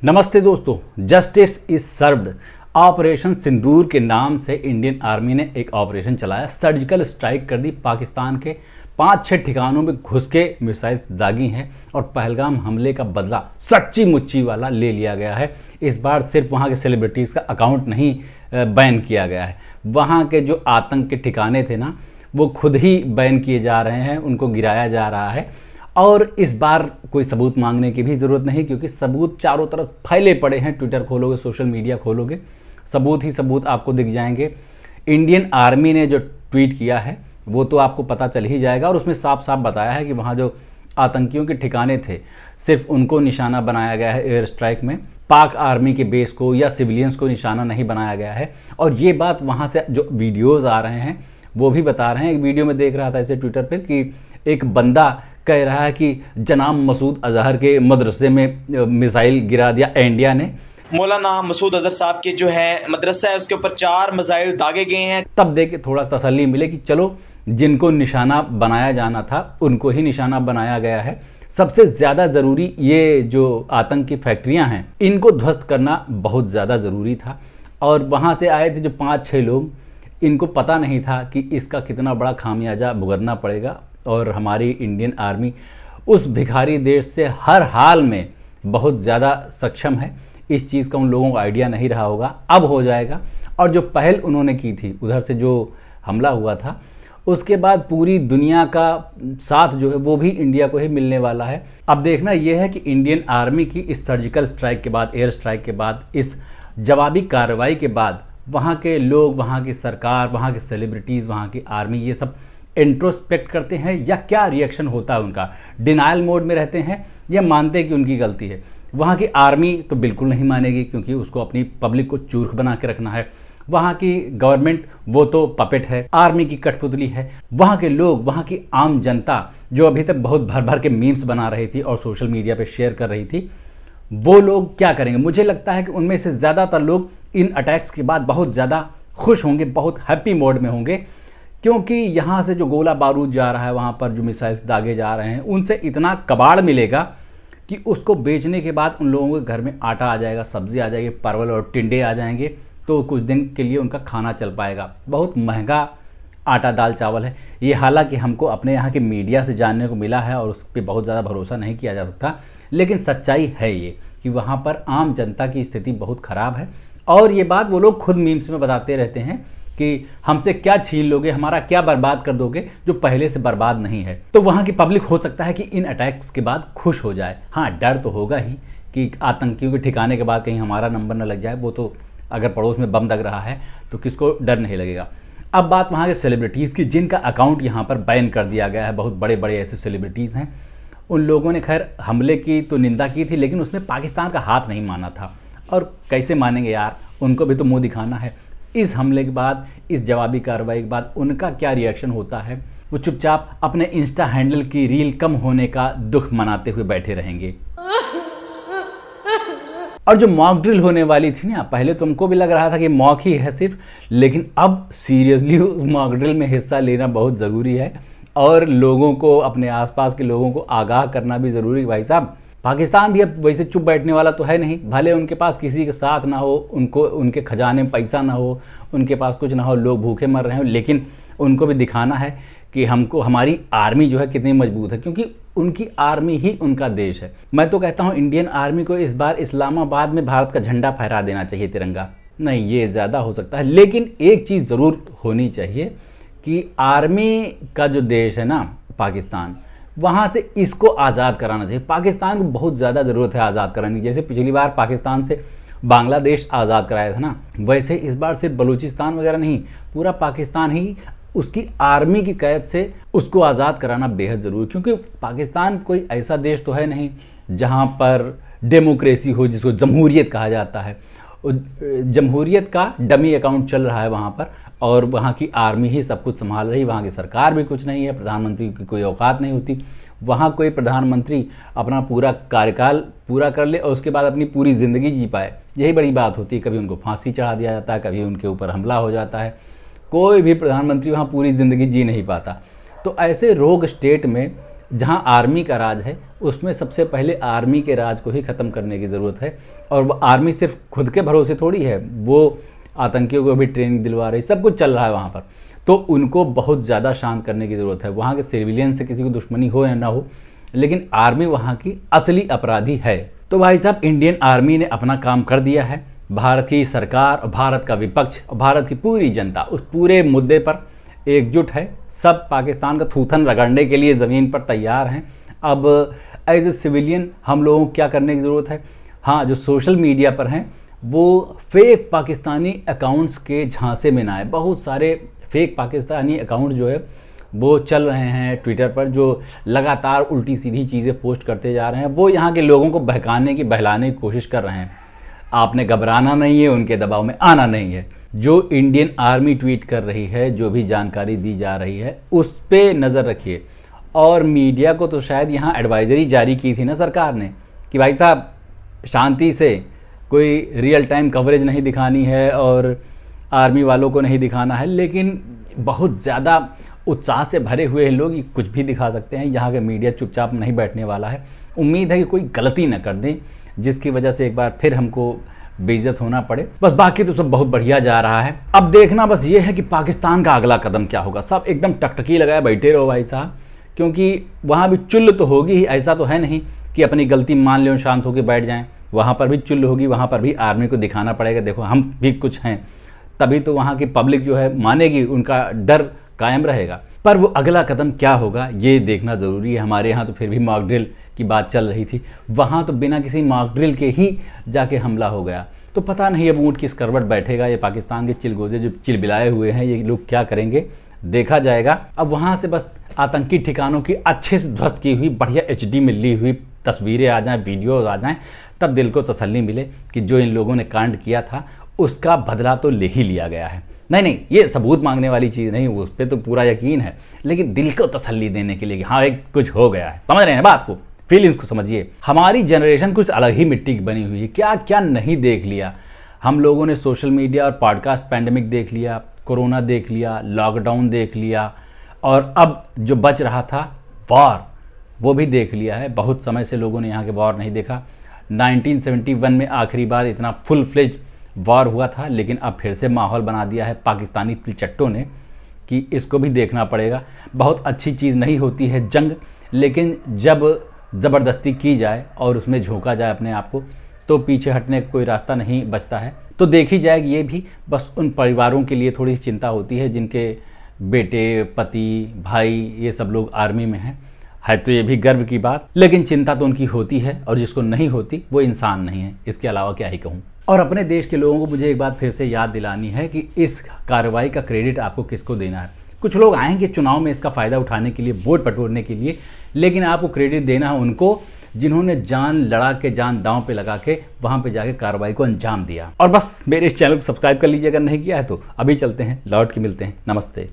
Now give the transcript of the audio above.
नमस्ते दोस्तों, justice is served. Operation सिंदूर के नाम से इंडियन आर्मी ने एक ऑपरेशन चलाया, सर्जिकल स्ट्राइक कर दी। पाकिस्तान के 5-6 ठिकानों में घुस के मिसाइल्स दागी हैं और पहलगाम हमले का बदला सच्ची मुच्ची वाला ले लिया गया है। इस बार सिर्फ वहाँ के सेलिब्रिटीज़ का अकाउंट नहीं बैन किया गया है, वहाँ के जो आतंक के ठिकाने थे ना, वो खुद ही बैन किए जा रहे हैं, उनको गिराया जा रहा है। और इस बार कोई सबूत मांगने की भी ज़रूरत नहीं, क्योंकि सबूत चारों तरफ फैले पड़े हैं। ट्विटर खोलोगे, सोशल मीडिया खोलोगे, सबूत ही सबूत आपको दिख जाएंगे। इंडियन आर्मी ने जो ट्वीट किया है वो तो आपको पता चल ही जाएगा, और उसमें साफ साफ बताया है कि वहाँ जो आतंकियों के ठिकाने थे सिर्फ उनको निशाना बनाया गया है एयर स्ट्राइक में, पाक आर्मी के बेस को या सिविलियंस को निशाना नहीं बनाया गया है। और ये बात वहाँ से जो वीडियोज़ आ रहे हैं वो भी बता रहे हैं। एक वीडियो में देख रहा था ऐसे ट्विटर पर कि एक बंदा कह रहा है कि जनाब मसूद अजहर के मदरसे में मिसाइल गिरा दिया इंडिया ने। मौलाना मसूद अजहर साहब के जो है मदरसा है उसके ऊपर 4 मिसाइल दागे गए हैं। तब देख के थोड़ा तसल्ली मिले कि चलो जिनको निशाना बनाया जाना था उनको ही निशाना बनाया गया है। सबसे ज़्यादा ज़रूरी ये जो आतंक की फैक्ट्रियां हैं इनको ध्वस्त करना बहुत ज़्यादा ज़रूरी था। और वहाँ से आए थे जो 5-6 लोग, इनको पता नहीं था कि इसका कितना बड़ा खामियाजा भुगतना पड़ेगा। और हमारी इंडियन आर्मी उस भिखारी देश से हर हाल में बहुत ज़्यादा सक्षम है। इस चीज़ का उन लोगों को आइडिया नहीं रहा होगा, अब हो जाएगा। और जो पहल उन्होंने की थी, उधर से जो हमला हुआ था, उसके बाद पूरी दुनिया का साथ जो है वो भी इंडिया को ही मिलने वाला है। अब देखना यह है कि इंडियन आर्मी की इस सर्जिकल स्ट्राइक के बाद, एयर स्ट्राइक के बाद, इस जवाबी कार्रवाई के बाद वहाँ के लोग, वहाँ की सरकार, वहाँ के सेलिब्रिटीज़, वहाँ की आर्मी, ये सब इंट्रोस्पेक्ट करते हैं या क्या रिएक्शन होता है उनका। डिनाइल मोड में रहते हैं या मानते हैं कि उनकी गलती है। वहाँ की आर्मी तो बिल्कुल नहीं मानेगी, क्योंकि उसको अपनी पब्लिक को चूर्ख बना के रखना है। वहाँ की गवर्नमेंट वो तो पपेट है, आर्मी की कठपुतली है। वहाँ के लोग, वहाँ की आम जनता जो अभी तक बहुत भर भर के मीम्स बना रही थी और सोशल मीडिया पे शेयर कर रही थी, वो लोग क्या करेंगे? मुझे लगता है कि उनमें से ज़्यादातर लोग इन अटैक्स के बाद बहुत ज़्यादा खुश होंगे, बहुत हैप्पी मोड में होंगे, क्योंकि यहाँ से जो गोला बारूद जा रहा है, वहाँ पर जो मिसाइल्स दागे जा रहे हैं, उनसे इतना कबाड़ मिलेगा कि उसको बेचने के बाद उन लोगों के घर में आटा आ जाएगा, सब्ज़ी आ जाएगी, परवल और टिंडे आ जाएंगे, तो कुछ दिन के लिए उनका खाना चल पाएगा। बहुत महंगा आटा दाल चावल है ये। हालांकि हमको अपने यहाँ के मीडिया से जानने को मिला है और उस पर बहुत ज़्यादा भरोसा नहीं किया जा सकता, लेकिन सच्चाई है ये कि वहाँ पर आम जनता की स्थिति बहुत ख़राब है। और ये बात वो लोग खुद मीम्स में बताते रहते हैं कि हमसे क्या छीन लोगे, हमारा क्या बर्बाद कर दोगे जो पहले से बर्बाद नहीं है। तो वहाँ की पब्लिक हो सकता है कि इन अटैक्स के बाद खुश हो जाए। हाँ, डर तो होगा ही कि आतंकियों के ठिकाने के बाद कहीं हमारा नंबर न लग जाए। वो तो अगर पड़ोस में बम लग रहा है तो किसको डर नहीं लगेगा। अब बात वहाँ के सेलिब्रिटीज़ की, जिनका अकाउंट यहाँ पर बैन कर दिया गया है। बहुत बड़े बड़े ऐसे सेलिब्रिटीज़ हैं। उन लोगों ने खैर हमले की तो निंदा की थी, लेकिन उसमें पाकिस्तान का हाथ नहीं माना था। और कैसे मानेंगे यार, उनको भी तो मुँह दिखाना है। इस हमले के बाद, इस जवाबी कार्रवाई के बाद उनका क्या रिएक्शन होता है? वो चुपचाप अपने इंस्टा हैंडल की रील कम होने का दुख मनाते हुए बैठे रहेंगे। और जो मॉक ड्रिल होने वाली थी ना, पहले तुमको भी लग रहा था कि मॉक ही है सिर्फ, लेकिन अब सीरियसली उस मॉक ड्रिल में हिस्सा लेना बहुत ज़रूरी है और लोगों को, अपने आसपास के लोगों को आगाह करना भी ज़रूरी है। भाई साहब, पाकिस्तान भी अब वैसे चुप बैठने वाला तो है नहीं। भले उनके पास किसी के साथ ना हो, उनको उनके खजाने में पैसा ना हो, उनके पास कुछ ना हो, लोग भूखे मर रहे हो, लेकिन उनको भी दिखाना है कि हमको, हमारी आर्मी जो है कितनी मजबूत है, क्योंकि उनकी आर्मी ही उनका देश है। मैं तो कहता हूँ इंडियन आर्मी को इस बार इस्लामाबाद में भारत का झंडा फहरा देना चाहिए, तिरंगा नहीं, ये ज़्यादा हो सकता है। लेकिन एक चीज़ ज़रूर होनी चाहिए कि आर्मी का जो देश है ना पाकिस्तान, वहाँ से इसको आज़ाद कराना चाहिए। पाकिस्तान को बहुत ज़्यादा ज़रूरत है आज़ाद कराने की। जैसे पिछली बार पाकिस्तान से बांग्लादेश आज़ाद कराया था ना, वैसे इस बार सिर्फ बलूचिस्तान वगैरह नहीं, पूरा पाकिस्तान ही उसकी आर्मी की कैद से उसको आज़ाद कराना बेहद ज़रूरी। क्योंकि पाकिस्तान कोई ऐसा देश तो है नहीं जहाँ पर डेमोक्रेसी हो, जिसको जमहूरियत कहा जाता है। जमहूरियत का डमी अकाउंट चल रहा है वहाँ पर, और वहाँ की आर्मी ही सब कुछ संभाल रही। वहाँ की सरकार भी कुछ नहीं है, प्रधानमंत्री की कोई औकात नहीं होती। वहाँ कोई प्रधानमंत्री अपना पूरा कार्यकाल पूरा कर ले और उसके बाद अपनी पूरी ज़िंदगी जी पाए, यही बड़ी बात होती है। कभी उनको फांसी चढ़ा दिया जाता है, कभी उनके ऊपर हमला हो जाता है। कोई भी प्रधानमंत्री वहाँ पूरी ज़िंदगी जी नहीं पाता। तो ऐसे रोग स्टेट में जहां आर्मी का राज है उसमें सबसे पहले आर्मी के राज को ही ख़त्म करने की ज़रूरत है। और वो आर्मी सिर्फ खुद के भरोसे थोड़ी है, वो आतंकियों को भी ट्रेनिंग दिलवा रही, सब कुछ चल रहा है वहाँ पर। तो उनको बहुत ज़्यादा शांत करने की ज़रूरत है। वहाँ के सिविलियन से किसी को दुश्मनी हो या ना हो, लेकिन आर्मी वहाँ की असली अपराधी है। तो भाई साहब, इंडियन आर्मी ने अपना काम कर दिया है। भारत की सरकार और भारत का विपक्ष और भारत की पूरी जनता उस पूरे मुद्दे पर एकजुट है। सब पाकिस्तान का थूथन रगड़ने के लिए ज़मीन पर तैयार हैं। अब एज ए सिविलियन हम लोगों को क्या करने की ज़रूरत है? हाँ, जो सोशल मीडिया पर हैं वो फेक पाकिस्तानी अकाउंट्स के झांसे में ना आए। बहुत सारे फेक पाकिस्तानी अकाउंट जो है वो चल रहे हैं ट्विटर पर, जो लगातार उल्टी सीधी चीज़ें पोस्ट करते जा रहे हैं। वो यहाँ के लोगों को बहकाने की, बहलाने की कोशिश कर रहे हैं। आपने घबराना नहीं है, उनके दबाव में आना नहीं है। जो इंडियन आर्मी ट्वीट कर रही है, जो भी जानकारी दी जा रही है, उस पर नज़र रखिए। और मीडिया को तो शायद यहाँ एडवाइजरी जारी की थी ना सरकार ने कि भाई साहब शांति से, कोई रियल टाइम कवरेज नहीं दिखानी है और आर्मी वालों को नहीं दिखाना है। लेकिन बहुत ज़्यादा उत्साह से भरे हुए लोग कुछ भी दिखा सकते हैं। यहाँ का मीडिया चुपचाप नहीं बैठने वाला है। उम्मीद है कि कोई गलती न कर दें जिसकी वजह से एक बार फिर हमको बेइज्जत होना पड़े। बस बाकी तो सब बहुत बढ़िया जा रहा है। अब देखना बस ये है कि पाकिस्तान का अगला कदम क्या होगा। सब एकदम टकटकी लगाए बैठे रहो भाई साहब, क्योंकि वहाँ भी चुल्ल तो होगी ही। ऐसा तो है नहीं कि अपनी गलती मान लें और शांत होकर बैठ जाएं। वहाँ पर भी चुल्ल होगी, वहाँ पर भी आर्मी को दिखाना पड़ेगा देखो हम भी कुछ हैं। तभी तो वहाँ की पब्लिक जो है मानेगी, उनका डर कायम रहेगा। पर वो अगला कदम क्या होगा ये देखना ज़रूरी है। हमारे यहाँ तो फिर भी मॉक ड्रिल की बात चल रही थी, वहाँ तो बिना किसी मॉक ड्रिल के ही जाके हमला हो गया। तो पता नहीं अब ऊँट किस करवट बैठेगा। ये पाकिस्तान के चिलगोजे जो चिलबिलाए हुए हैं, ये लोग क्या करेंगे देखा जाएगा। अब वहाँ से बस आतंकी ठिकानों की अच्छे से ध्वस्त की हुई बढ़िया HD में ली हुई तस्वीरें आ जाएं, वीडियोज़ आ जाएं, तब दिल को तसल्ली मिले कि जो इन लोगों ने कांड किया था उसका बदला तो ले ही लिया गया है। नहीं, ये सबूत मांगने वाली चीज़ नहीं, उस पर तो पूरा यकीन है, लेकिन दिल को तसल्ली देने के लिए कि हाँ एक कुछ हो गया है। समझ रहे हैं बात को, फीलिंग्स को समझिए। हमारी जनरेशन कुछ अलग ही मिट्टी की बनी हुई है। क्या क्या नहीं देख लिया हम लोगों ने। सोशल मीडिया और पॉडकास्ट, पैंडेमिक देख लिया, कोरोना देख लिया, लॉकडाउन देख लिया, और अब जो बच रहा था वॉर, वो भी देख लिया है। बहुत समय से लोगों ने यहाँ के वॉर नहीं देखा। 1971 में आखिरी बार इतना फुल फ्लेज वॉर हुआ था, लेकिन अब फिर से माहौल बना दिया है पाकिस्तानी तिलचट्टों ने कि इसको भी देखना पड़ेगा। बहुत अच्छी चीज़ नहीं होती है जंग, लेकिन जब ज़बरदस्ती की जाए और उसमें झोंका जाए अपने आप को, तो पीछे हटने का कोई रास्ता नहीं बचता है। तो देखी जाएगी ये भी। बस उन परिवारों के लिए थोड़ी सी चिंता होती है जिनके बेटे, पति, भाई ये सब लोग आर्मी में हैं। है तो ये भी गर्व की बात, लेकिन चिंता तो उनकी होती है, और जिसको नहीं होती वो इंसान नहीं है। इसके अलावा क्या ही कहूँ। और अपने देश के लोगों को मुझे एक बात फिर से याद दिलानी है कि इस कार्रवाई का क्रेडिट आपको किसको देना है। कुछ लोग आएंगे चुनाव में इसका फ़ायदा उठाने के लिए, वोट बटोरने के लिए, लेकिन आपको क्रेडिट देना है उनको जिन्होंने जान लड़ा के, जान दांव पे लगा के वहाँ पे जाके कार्रवाई को अंजाम दिया। और बस मेरे इस चैनल को सब्सक्राइब कर लीजिए अगर नहीं किया है तो। अभी चलते हैं, लौट के मिलते हैं। नमस्ते।